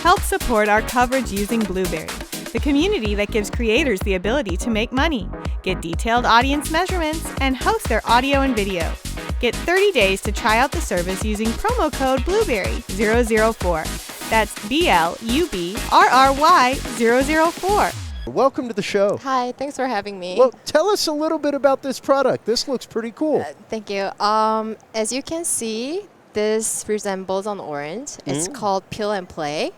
help support our coverage using Blueberry, the community that gives creators the ability to make money, get detailed audience measurements, and host their audio and video. Get 30 days to try out the service using promo code Blueberry004. That's BLUBRRY004. Welcome to the show. Hi, thanks for having me. Well, tell us a little bit about this product. This looks pretty cool. Thank you. As you can see, this resembles on orange. It's called Peel and Play.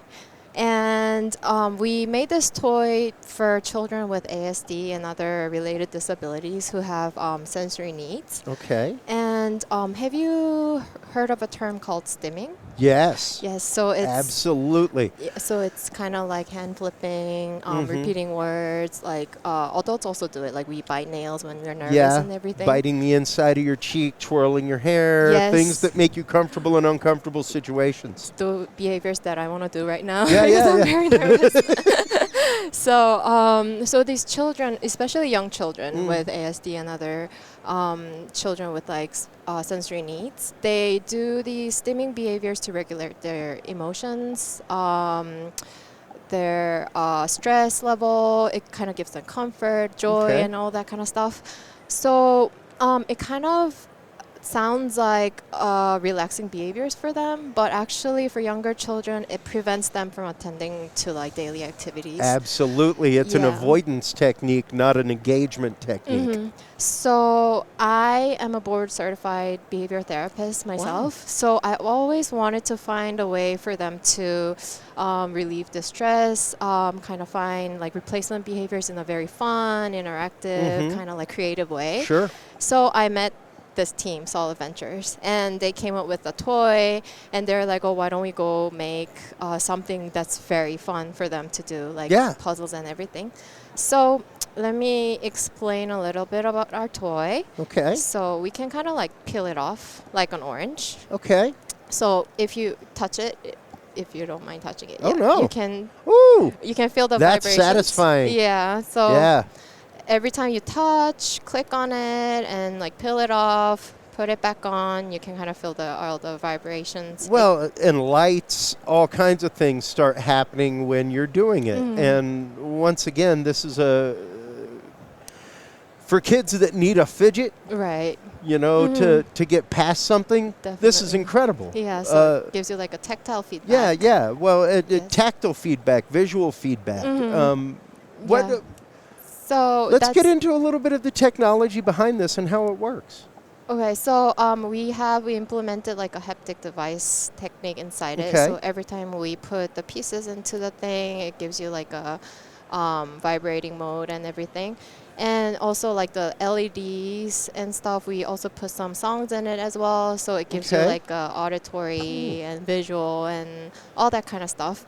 And we made this toy for children with ASD and other related disabilities who have sensory needs. Okay. And have you heard of a term called stimming? Yes. Yes, so it's... Absolutely. So it's kind of like hand flipping, repeating words. Like adults also do it. Like we bite nails when we're nervous and everything. Biting the inside of your cheek, twirling your hair, things that make you comfortable in uncomfortable situations. The behaviors that I want to do right now. Yeah, I'm very nervous. So these children, especially young children with ASD and other children with like sensory needs, they do these stimming behaviors to regulate their emotions, their stress level. It kind of gives them comfort, joy, and all that kind of stuff. So it kind of sounds like relaxing behaviors for them, but actually for younger children, it prevents them from attending to like daily activities. Absolutely. It's an avoidance technique, not an engagement technique. So I am a board certified behavior therapist myself. Wow. So I always wanted to find a way for them to relieve the stress, kind of find like replacement behaviors in a very fun, interactive, kind of like creative way. Sure. So I met this team, Solive Ventures, and they came up with a toy, and they're like, oh, why don't we go make something that's very fun for them to do, like puzzles and everything. So let me explain a little bit about our toy. Okay. So we can kind of like peel it off like an orange. Okay. So if you touch it, if you don't mind touching it, no. you can feel the That's vibrations. satisfying. Yeah. So every time you touch, click on it and like peel it off, put it back on, you can kind of feel all the vibrations. Well, and lights, all kinds of things start happening when you're doing it. And once again, this is for kids that need a fidget. Right. You know, to get past something. Definitely. This is incredible. Yeah, so it gives you like a tactile feedback. Yeah. Well, tactile feedback, visual feedback. So let's get into a little bit of the technology behind this and how it works. Okay, so we implemented like a haptic device technique inside it. So every time we put the pieces into the thing, it gives you like a vibrating mode and everything. And also like the LEDs and stuff, we also put some songs in it as well. So it gives you like auditory and visual and all that kind of stuff.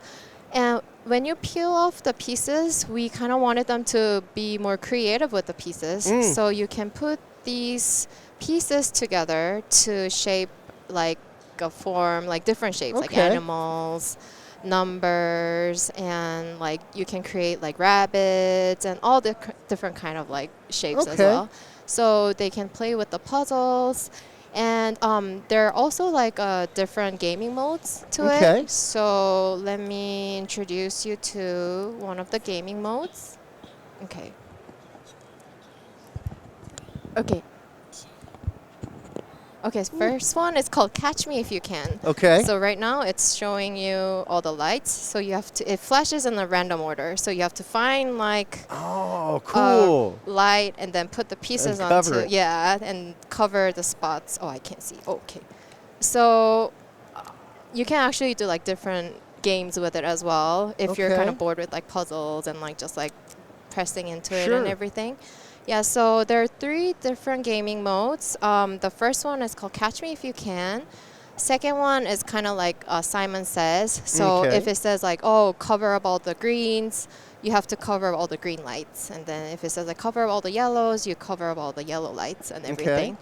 And when you peel off the pieces, we kind of wanted them to be more creative with the pieces. So you can put these pieces together to shape like a form, like different shapes, like animals, numbers, and like you can create like rabbits and all the different kind of like shapes as well. So they can play with the puzzles. And there are also like different gaming modes to it. So let me introduce you to one of the gaming modes. Okay. First one is called Catch Me If You Can. So right now it's showing you all the lights. So you have to, it flashes in a random order. So you have to find like light and then put the pieces onto it. And cover the spots. Oh, I can't see. Okay. So you can actually do like different games with it as well if you're kind of bored with like puzzles and like just like pressing into it and everything. Yeah, so there are 3 different gaming modes. The first one is called Catch Me If You Can. Second one is kind of like Simon Says. So if it says like, oh, cover up all the greens, you have to cover up all the green lights. And then if it says like cover up all the yellows, you cover up all the yellow lights and everything.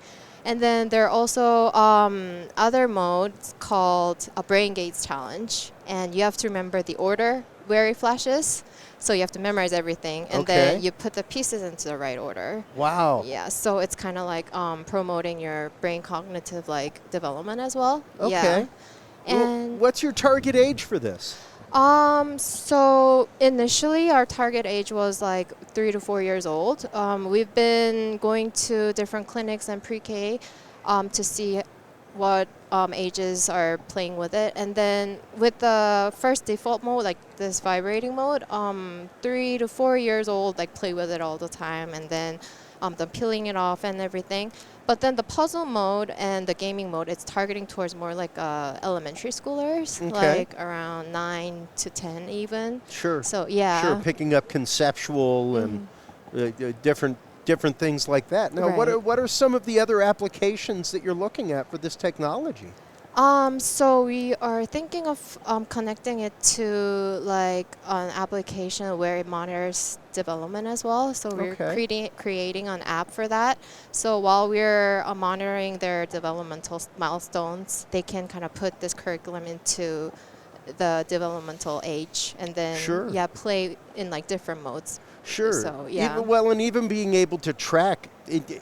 And then there are also other modes called a Brain Gaze Challenge. And you have to remember the order where it flashes. So you have to memorize everything, and then you put the pieces into the right order. Wow. Yeah, so it's kind of like promoting your brain cognitive like development as well. Okay. Yeah. And what's your target age for this? So initially our target age was like 3 to 4 years old. We've been going to different clinics and pre-K to see what ages are playing with it. And then with the first default mode, like this vibrating mode, 3 to 4 years old like play with it all the time, and then the peeling it off and everything. But then the puzzle mode and the gaming mode, it's targeting towards more like elementary schoolers, like around 9 to 10 even. Sure. So yeah. Sure, picking up conceptual and different things like that. Now, what are some of the other applications that you're looking at for this technology? So we are thinking of connecting it to like an application where it monitors development as well. So we're creating an app for that. So while we're monitoring their developmental milestones, they can kind of put this curriculum into the developmental age and then play in like different modes. Sure. So, yeah. Even being able to track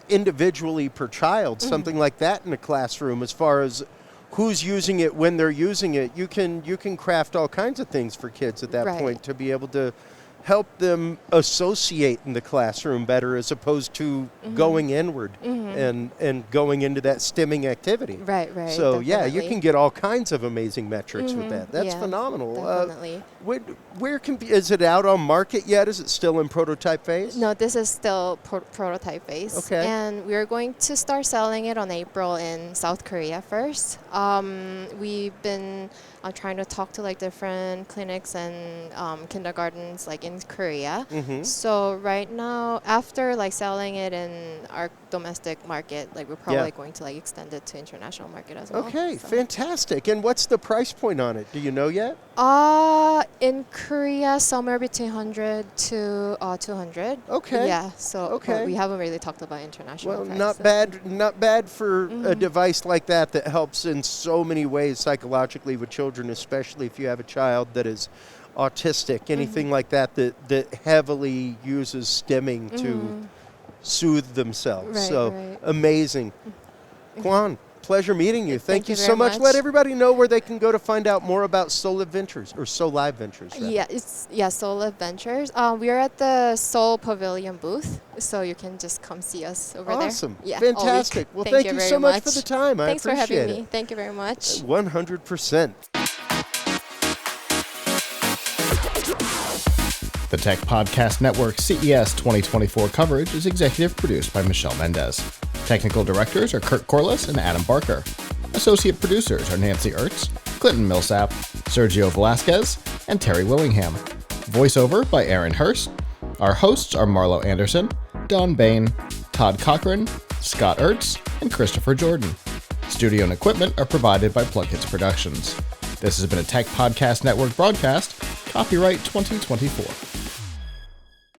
individually per child, something like that in a classroom, as far as who's using it, when they're using it, you can craft all kinds of things for kids at that point to be able to help them associate in the classroom better, as opposed to going inward and going into that stimming activity. Right. So you can get all kinds of amazing metrics with that. That's phenomenal. Definitely. Is it out on market yet? Is it still in prototype phase? No, this is still prototype phase. Okay. And we're going to start selling it on April in South Korea first. We've been trying to talk to like different clinics and kindergartens like in Korea. So right now, after like selling it in our domestic market, like we're probably going to like extend it to international market as well. Okay, fantastic. And what's the price point on it? Do you know yet? In Korea, somewhere between 100 to 200. Okay. Yeah. So but we haven't really talked about international. Well, not bad for a device like that helps in so many ways psychologically with children, especially if you have a child that is autistic, anything like that heavily uses stimming to soothe themselves. Amazing. Kwan, pleasure meeting you. Thank you so much. Let everybody know where they can go to find out more about Solive Ventures, or Solive Ventures. Rather. Yeah, Solive Ventures. We are at the Seoul Pavilion booth, so you can just come see us over there. Awesome. Yeah, fantastic. Well, thank you so much for the time. Thanks I appreciate for having it. me. Thank you very much. 100%. The Tech Podcast Network CES 2024 coverage is executive produced by Michelle Mendez. Technical directors are Kurt Corliss and Adam Barker. Associate producers are Nancy Ertz, Clinton Millsap, Sergio Velasquez, and Terry Willingham. Voiceover by Aaron Hurst. Our hosts are Marlo Anderson, Don Bain, Todd Cochran, Scott Ertz, and Christopher Jordan. Studio and equipment are provided by PLUGHITZ Productions. This has been a Tech Podcast Network broadcast. Copyright 2024.